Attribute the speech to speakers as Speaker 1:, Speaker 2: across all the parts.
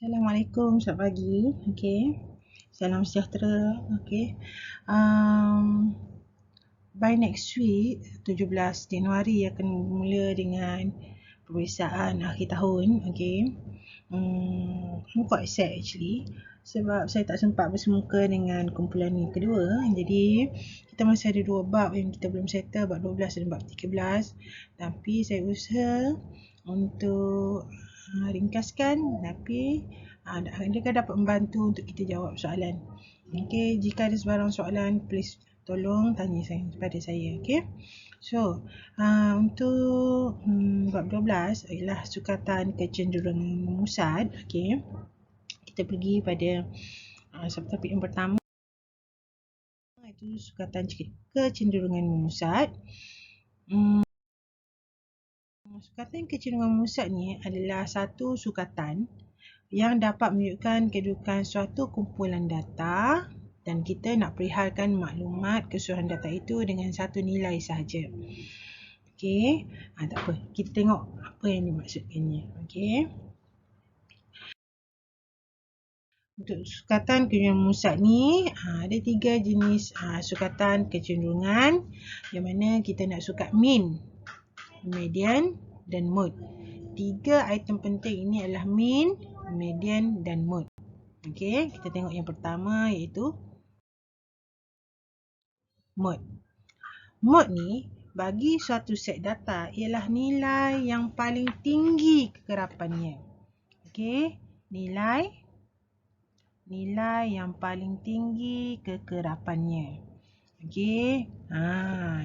Speaker 1: Assalamualaikum, selamat pagi. Okey. Salam sejahtera. Okey. Um, by next week, 17 Januari akan mula dengan peperiksaan akhir tahun. Okey. I'm quite sad actually sebab saya tak sempat bersemuka dengan kumpulan yang kedua. Jadi, kita masih ada 2 bab yang kita belum settle, bab 12 dan bab 13. Tapi saya usaha untuk ringkaskan, tapi adakah dapat membantu untuk kita jawab soalan. Okey, jika ada sebarang soalan, please tolong tanya kepada saya. Okey. So, untuk bab 12 ialah sukatan kecenderungan memusat. Okey. Kita pergi pada subtopik yang pertama, itu sukatan kecenderungan memusat. Sukatan kecenderungan memusat ni adalah satu sukatan yang dapat menunjukkan kedudukan suatu kumpulan data dan kita nak perihalkan maklumat keseluruhan data itu dengan satu nilai sahaja. Okey, tak apa. Kita tengok apa yang dimaksudkannya. Okey. Untuk sukatan kecenderungan memusat ni, ada 3 jenis sukatan kecenderungan yang mana kita nak sukat mean, median dan mode. 3 item penting ini adalah mean, median dan mode. Okey, kita tengok yang pertama iaitu mode. Mode ni bagi suatu set data ialah nilai yang paling tinggi kekerapannya. Okey, nilai yang paling tinggi kekerapannya. Okey.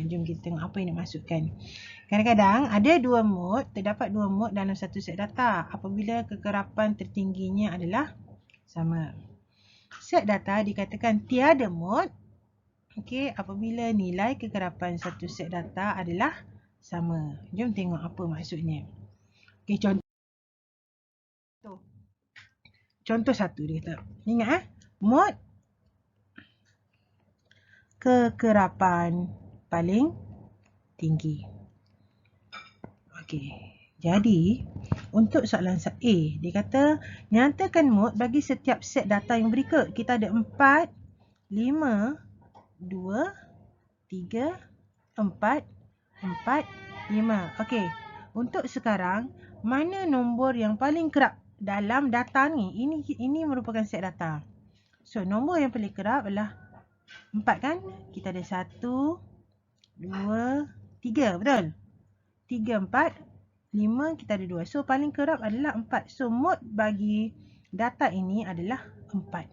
Speaker 1: Jom kita tengok apa yang dimaksudkan. Kadang-kadang ada 2 mode, terdapat 2 mode dalam satu set data apabila kekerapan tertingginya adalah sama. Set data dikatakan tiada mode, okey, apabila nilai kekerapan satu set data adalah sama. Jom tengok apa maksudnya. Okey, contoh satu dia kata. Ingat mode kekerapan paling tinggi. Okey. Jadi, untuk soalan A, dia kata nyatakan mode bagi setiap set data yang berikut. Kita ada 4, 5, 2, 3, 4, 4, 5. Okey. Untuk sekarang, mana nombor yang paling kerap dalam data ni? Ini merupakan set data. So, nombor yang paling kerap adalah 4 kan? Kita ada 1, 2, 3. Betul? 3, 4, 5, kita ada 2. So, paling kerap adalah 4. So, mode bagi data ini adalah 4.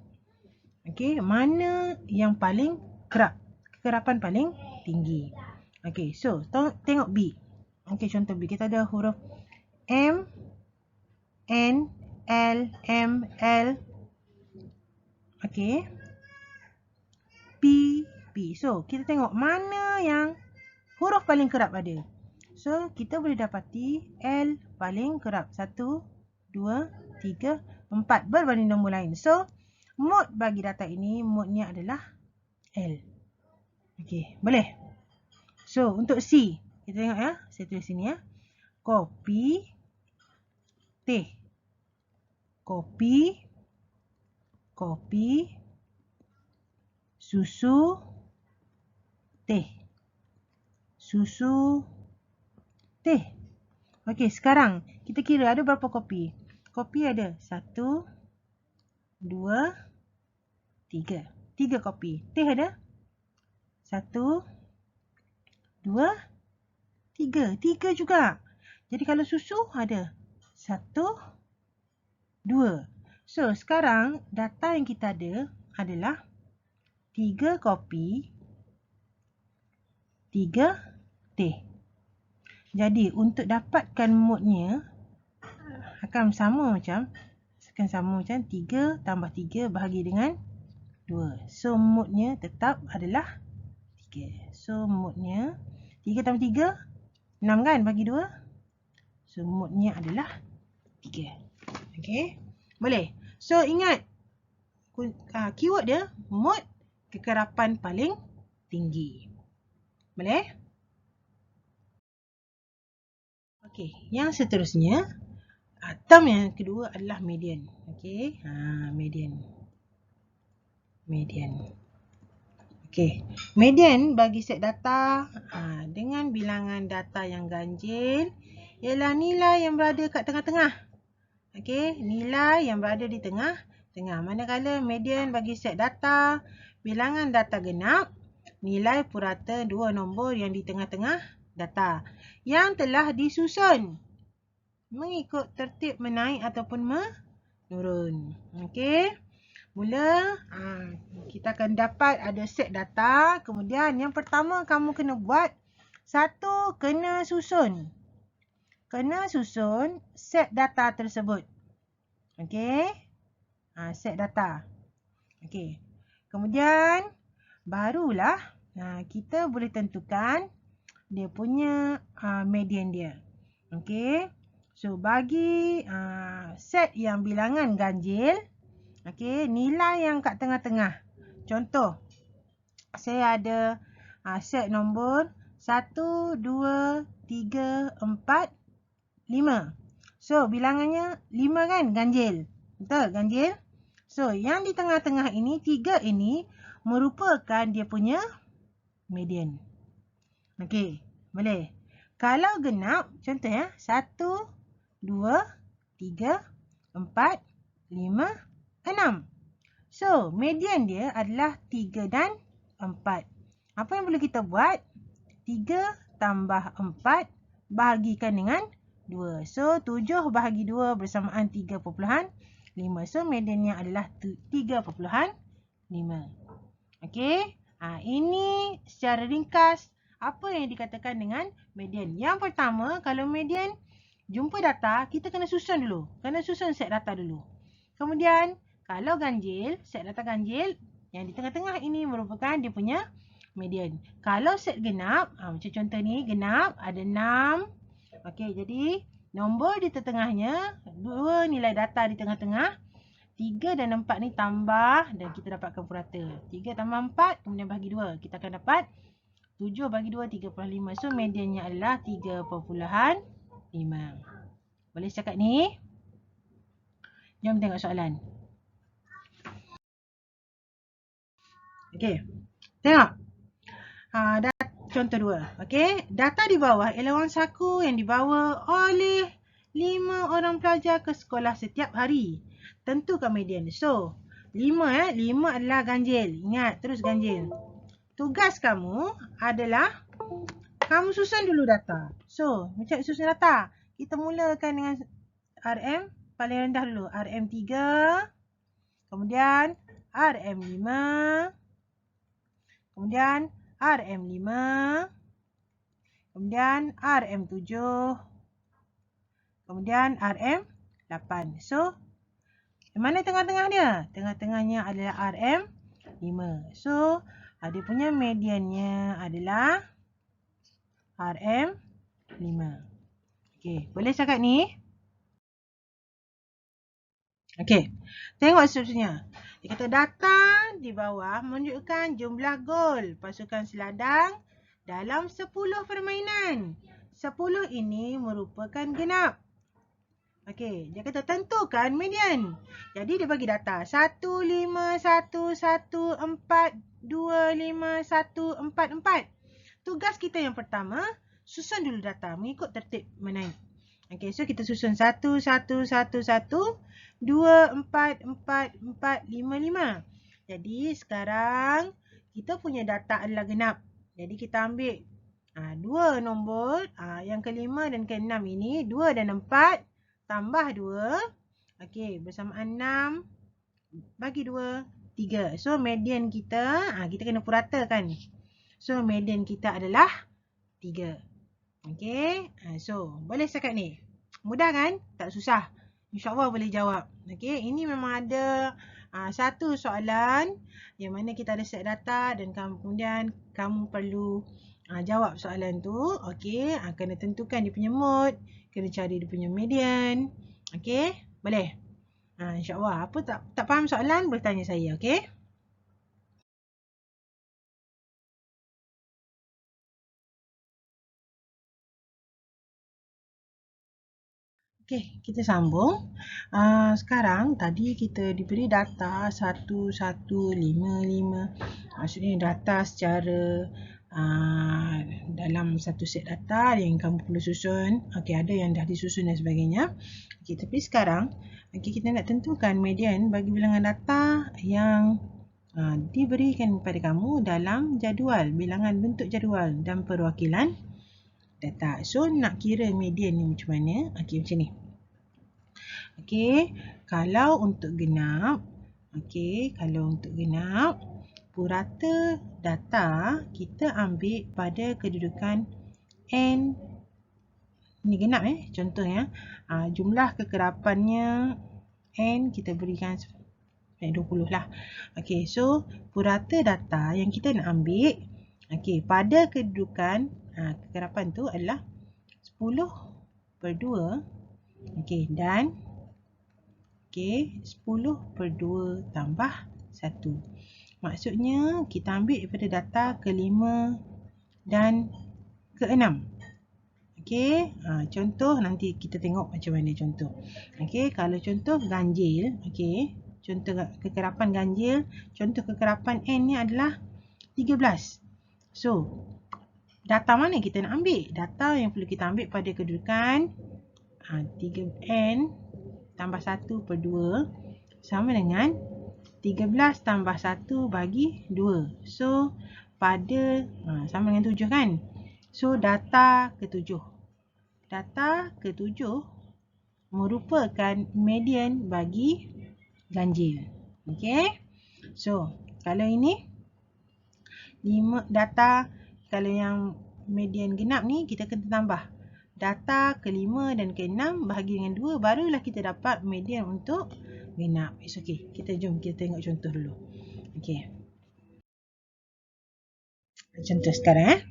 Speaker 1: Okey, mana yang paling kerap? Kekerapan paling tinggi. Okey, so, tengok B. Okey, contoh B. Kita ada huruf M, N, L, M, L. Okey. P, P. So, kita tengok mana yang huruf paling kerap ada. So, kita boleh dapati L paling kerap. 1, 2, 3, 4 berbanding nombor lain. So, mode bagi data ini, mode-nya adalah L. Okey, boleh? So, untuk C, kita tengok ya. Saya tulis sini ya. Kopi, teh. Kopi, susu, teh. Susu, teh. Okey, sekarang kita kira ada berapa kopi. Kopi ada 1, 2, 3. 3 kopi. Teh ada 1, 2, 3. 3 juga. Jadi kalau susu ada 1, 2. So, sekarang data yang kita ada adalah 3 kopi, 3 teh. Jadi, untuk dapatkan mode-nya akan sama macam 3 tambah 3 bahagi dengan 2. So, mode-nya tetap adalah 3. So, mode-nya 3 tambah 3, 6 kan bagi 2. So, mode-nya adalah 3. Okey, boleh. So, ingat keyword dia mode kekerapan paling tinggi. Boleh? Okey, yang seterusnya Term yang kedua adalah median. Okey, median. Okey, median bagi set data dengan bilangan data yang ganjil ialah nilai yang berada kat tengah-tengah. Okey, nilai yang berada di tengah-tengah. Manakala median bagi set data bilangan data genap, nilai purata dua nombor yang di tengah-tengah data yang telah disusun mengikut tertib menaik ataupun menurun. Okey. Mula kita akan dapat ada set data. Kemudian yang pertama kamu kena buat, satu, kena susun. Kena susun set data tersebut. Okey. Set data. Okey. Kemudian barulah kita boleh tentukan dia punya median dia. Okey. So bagi set yang bilangan ganjil, okey, nilai yang kat tengah-tengah. Contoh, saya ada set nombor 1, 2, 3, 4, 5. So, bilangannya 5 kan? Ganjil. Betul? Ganjil. So, yang di tengah-tengah ini, 3 ini merupakan dia punya median. Okey, boleh. Kalau genap, contoh ya, 1, 2, 3, 4, 5, 6. So, median dia adalah 3 dan 4. Apa yang perlu kita buat? 3 tambah 4 bahagikan dengan 2. So, 7 bahagi 2 bersamaan 3.5. So, mediannya adalah 3.5. Okey. Ini secara ringkas apa yang dikatakan dengan median. Yang pertama, kalau median jumpa data, kita kena susun dulu. Kena susun set data dulu. Kemudian, kalau ganjil, set data ganjil, yang di tengah-tengah ini merupakan dia punya median. Kalau set genap, macam contoh ni, genap ada 6. Okey, jadi nombor di tengahnya, 2 nilai data di tengah-tengah, 3 dan 4 ni tambah dan kita dapatkan purata. 3 tambah 4, kemudian bagi 2. Kita akan dapat 7 bagi 2, 3.5. So, mediannya adalah 3.5. Boleh setakat ni? Jom tengok soalan. Okey. Tengok. Contoh 2. Okey. Data di bawah ialah wang saku yang dibawa oleh 5 orang pelajar ke sekolah setiap hari. Tentukan median. So, 5 adalah ganjil. Ingat, terus ganjil. Tugas kamu adalah kamu susun dulu data. So, macam susun data. Kita mulakan dengan RM paling rendah dulu. RM3. Kemudian RM5. Kemudian RM5. Kemudian RM7. Kemudian RM8. So, mana tengah-tengah dia? Tengah-tengahnya adalah RM5. So, dia punya mediannya adalah RM5. Okey, boleh cakap ni? Okey, tengok seterusnya. Dia kata data di bawah menunjukkan jumlah gol pasukan seladang dalam 10 permainan. 10 ini merupakan genap. Okey, dia kata tentukan median. Jadi dia bagi data 1, 5, 1, 1, 4, 2, 5, 1, 4, 4. Tugas kita yang pertama, susun dulu data mengikut tertib menaik. Okey, so kita susun 1, 1, 1, 1, 2, 4, 4, 4, 5, 5. Jadi sekarang kita punya data adalah genap. Jadi kita ambil dua nombor, yang kelima dan keenam ini, 2 dan 4 tambah 2. Okey, bersamaan 6 bagi 2, 3. So median kita, kita kena puratakan. So median kita adalah 3. Okey, so boleh setakat ni. Mudah kan? Tak susah. InsyaAllah boleh jawab. Okey, ini memang ada satu soalan yang mana kita ada set data dan kemudian kamu perlu jawab soalan tu. Okey, kena tentukan dia punya mode, kena cari dia punya median. Okey, boleh? InsyaAllah. Apa tak faham soalan, boleh tanya saya. Okey? Okey, kita sambung. Sekarang tadi kita diberi data 1155. Maksudnya data secara dalam satu set data yang kamu perlu susun. Okey, ada yang dah disusun dan sebagainya. Okey, tapi sekarang kita nak tentukan median bagi bilangan data yang diberikan kepada kamu dalam jadual, bilangan bentuk jadual dan perwakilan data. So, nak kira median ni macam mana? Okey, macam ni. Okey, kalau untuk genap, purata data kita ambil pada kedudukan N. Ni genap contohnya. Jumlah kekerapannya N kita berikan 20 lah. Okey, so purata data yang kita nak ambil pada kedudukan kekerapan tu adalah 10/2. Dan 10/2 tambah 1. Maksudnya kita ambil daripada data ke-5 dan ke-6. Contoh nanti kita tengok macam mana contoh. Kalau contoh ganjil, contoh kekerapan ganjil, contoh kekerapan N ni adalah 13. So, data mana kita nak ambil? Data yang perlu kita ambil pada kedudukan 3N tambah 1/2 sama dengan 13 tambah 1 bagi 2. So, pada sama dengan 7 kan? So, data ke-7. Data ke-7 merupakan median bagi ganjil. So, kalau ini data, kalau yang median genap ni kita kena tambah data ke-5 dan ke-6 bahagi dengan 2, barulah kita dapat median untuk genap. It's okay. Jom kita tengok contoh dulu. Contoh sekarang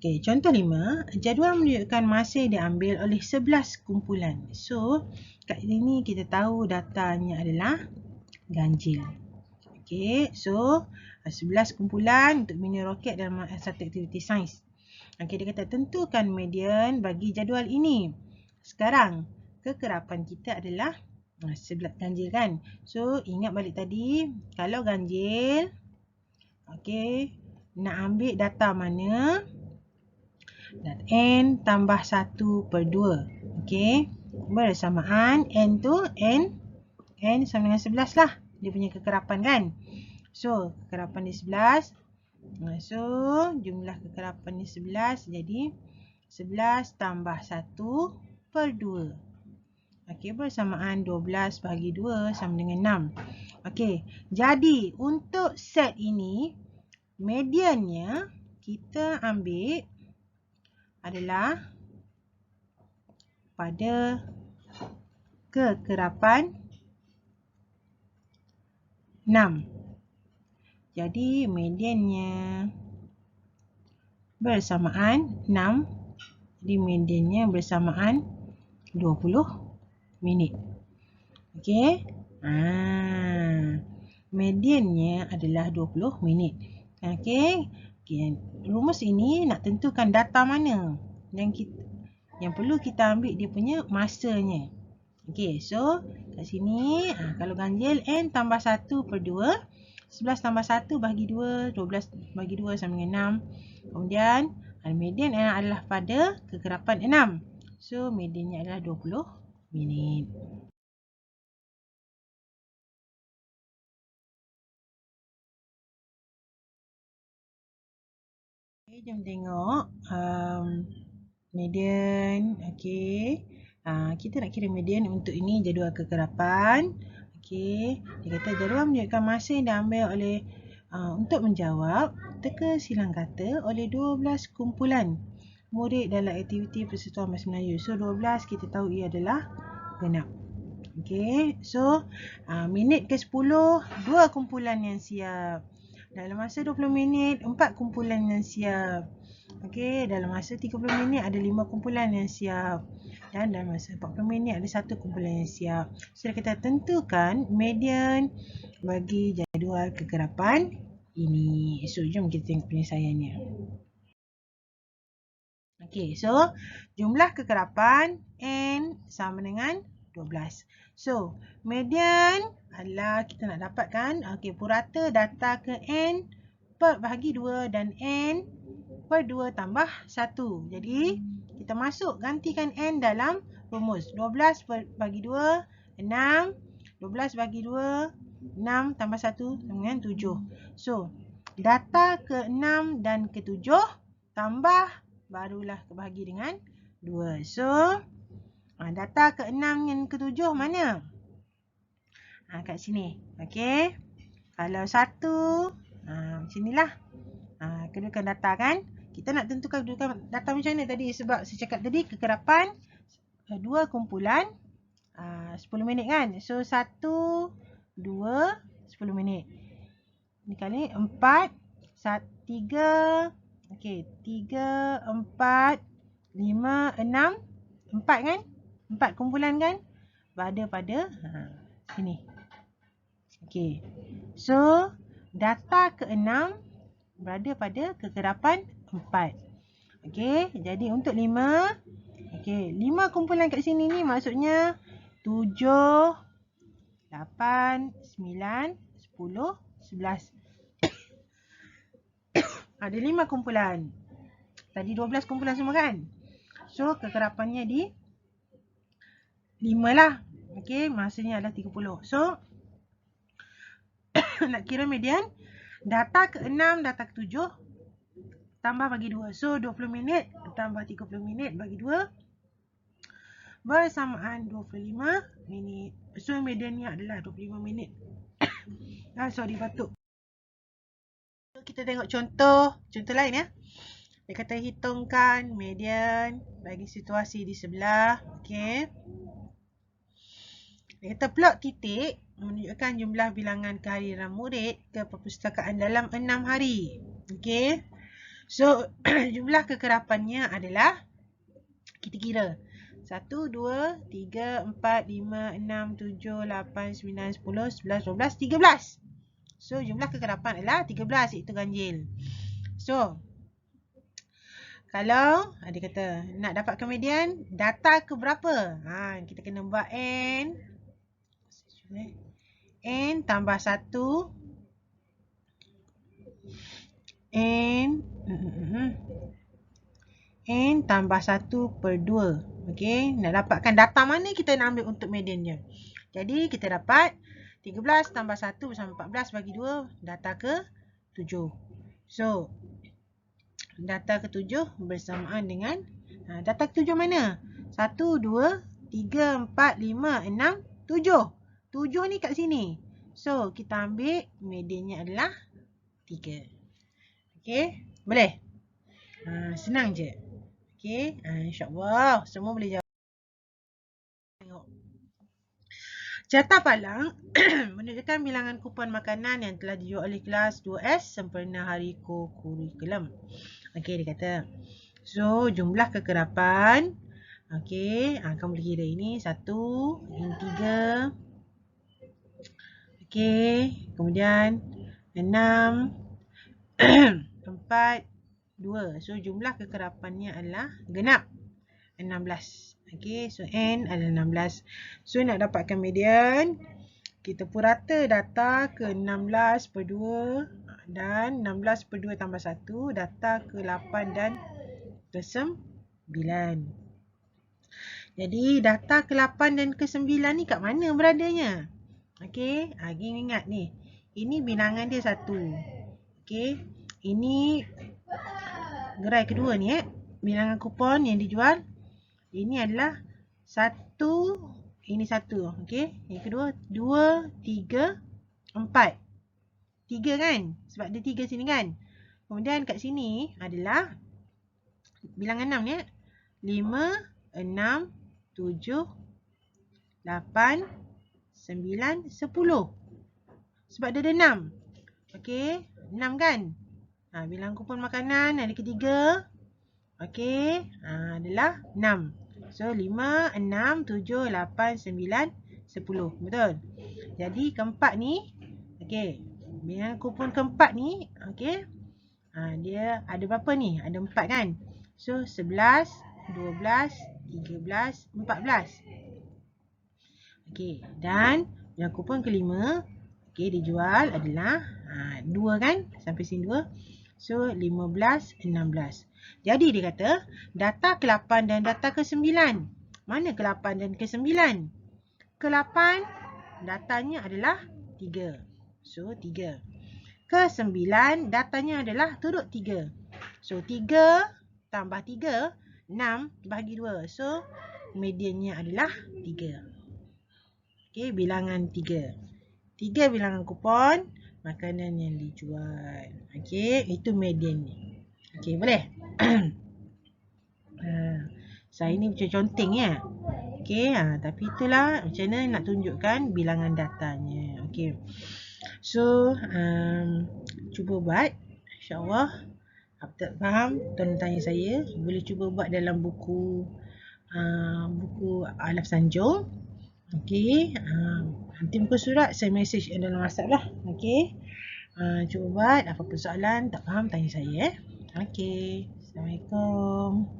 Speaker 1: contoh 5, jadual menunjukkan masa yang diambil oleh 11 kumpulan. So, kat sini kita tahu datanya adalah ganjil. So 11 kumpulan untuk bina roket dalam satu aktiviti sains. Dia kata tentukan median bagi jadual ini. Sekarang kekerapan kita adalah 11 ganjil kan. So ingat balik tadi, kalau ganjil nak ambil data mana? N tambah 1/2. Bersamaan N tu N sama dengan 11 lah. Dia punya kekerapan kan. So kekerapan dia 11. So jumlah kekerapan dia 11. Jadi 11 tambah 1/2. Bersamaan 12 bagi 2 sama dengan 6. Jadi untuk set ini, mediannya kita ambil adalah pada kekerapan 6. Jadi mediannya bersamaan 6. Jadi mediannya bersamaan 20 minit. Mediannya adalah 20 minit. Rumus ini nak tentukan data mana yang perlu kita ambil dia punya masanya. So kat sini kalau ganjil N tambah 1/2, 11 tambah 1 bagi 2, 12 bagi 2 sama dengan 6. Kemudian median adalah pada kekerapan 6. So mediannya adalah 20 minit. Jom tengok median. Kita nak kira median untuk ini jadual kekerapan. Dia kata jadual menunjukkan masa yang diambil oleh untuk menjawab teka silang kata oleh 12 kumpulan murid dalam aktiviti Persatuan Bahasa Melayu. So 12 kita tahu ia adalah genap. So minit ke-10, 2 kumpulan yang siap. Dalam masa 20 minit, 4 kumpulan yang siap. Dalam masa 30 minit ada 5 kumpulan yang siap. Dan dalam masa 40 minit ada 1 kumpulan yang siap. So kita tentukan median bagi jadual kekerapan ini. So jom kita tengok penyelesaiannya. Okey, so jumlah kekerapan N sama dengan 12. So, median adalah kita nak dapatkan, okey, purata data ke N per bahagi 2 dan N per 2 tambah 1. Jadi, kita masuk gantikan N dalam rumus. 12 bagi 2, 6. 12 bagi 2, 6 tambah 1 sama dengan 7. So, data ke-6 dan ke-7 tambah barulah bahagi dengan 2. So, data ke-6 dan ke-7 mana? Kat sini. Okey. Kalau 1, macam inilah. Kedudukan data kan. Kita nak tentukan kedudukan data macam mana tadi? Sebab saya cakap tadi kekerapan 2 kumpulan 10 minit kan. So, 1, 2, 10 minit. Ni kali 4, 3, okey, 3, 4, 5, 6, 4 kan? 4 kumpulan kan? Berada pada sini. Okey. So, data ke-6 berada pada kekerapan 4. Okey, jadi untuk 5, okey, 5 kumpulan kat sini ni maksudnya 7, 8, 9, 10, 11. Ada 5 kumpulan. Tadi 12 kumpulan semua kan? So, kekerapannya di 5 lah. Okey, masanya adalah 30. So, nak kira median, data ke-6, data ke-7 tambah bagi 2. So, 20 minit tambah 30 minit bagi 2 bersamaan 25 minit. So, mediannya adalah 25 minit. Sorry, batuk. So, kita tengok contoh lain ya. Dia kata hitungkan median bagi situasi di sebelah. Okey. Dia kata plot titik menunjukkan jumlah bilangan kehadiran murid ke perpustakaan dalam 6 hari. Okey. So, jumlah kekerapannya adalah, kita kira, 1, 2, 3, 4, 5, 6, 7, 8, 9, 10, 11, 12, 13. So, jumlah kekerapan adalah 13, iaitu ganjil. So, kalau dia kata nak dapatkan median, data ke berapa? Kita kena buat N. N tambah 1. N tambah 1 per 2. Okey, nak dapatkan data mana kita nak ambil untuk mediannya. Jadi, kita dapat 13 tambah 1 bersama 14 bagi 2, data ke 7. So, data ke-7 bersamaan dengan data ke-7 mana? 1, 2, 3, 4, 5, 6, 7. 7 ni kat sini. So, kita ambil mediannya adalah 3. Okey, boleh? Senang je. Okey, insya-Allah semua boleh jawab. Tengok. Carta palang menunjukkan bilangan kupon makanan yang telah dijual oleh kelas 2S sempena hari kurikulum. Okey, dia kata. So, jumlah kekerapan. Okey, kamu boleh kira ini 1, ini 3. Okey, kemudian 6, 4, 2. So, jumlah kekerapannya adalah genap 16. Okey, so N adalah 16. So, nak dapatkan median, kita purata data ke 16 per 2 dan 16 per 2 tambah 1, data ke 8 dan ke 9. Jadi, data ke 8 dan ke 9 ni kat mana beradanya? Okey, gini ingat ni. Ini bilangan dia 1. Okey, ini gerai kedua ni bilangan kupon yang dijual. Ini adalah 1, ini 1. Okey, yang kedua 2, 3, 4. 3 kan? Sebab ada 3 sini kan? Kemudian kat sini adalah bilangan 6 ni. 5, 6, 7, 8, 9, 10. Sebab dia ada 6. Okey, 6 kan? Bilangan kupon makanan yang ketiga. Okey, adalah 6. So, 5, 6, 7, 8, 9, 10. Betul? Jadi, keempat ni, okey, bilangan kupon keempat ni, okey, dia ada berapa ni? Ada 4 kan? So 11, 12, 13, 14. Okey, dan yang kupon kelima, okey, dijual adalah 2 kan? Sampai sini 2. So 15, 16. Jadi dia kata data ke-8 dan data ke-9. Mana ke-8 dan ke-9? Ke-8 datanya adalah 3. So 3. Ke-9 datanya adalah turut 3. So 3 tambah 3, 6 bahagi 2. So mediannya adalah 3. Okey, bilangan 3. 3 bilangan kupon makanan yang dijual. Okey, itu median ni. Okey, boleh? Saya ni macam conteng ya. Okey, tapi itulah macam mana nak tunjukkan bilangan datanya. Okey. So, cuba buat. InsyaAllah. Apa tak faham, tolong tanya saya. Boleh cuba buat dalam buku Alaf Sanjung. Okey. Nanti muka surat saya message dalam WhatsApp lah. Okey. Cuba buat. Apa-apa soalan tak faham, tanya saya. Okey. Assalamualaikum.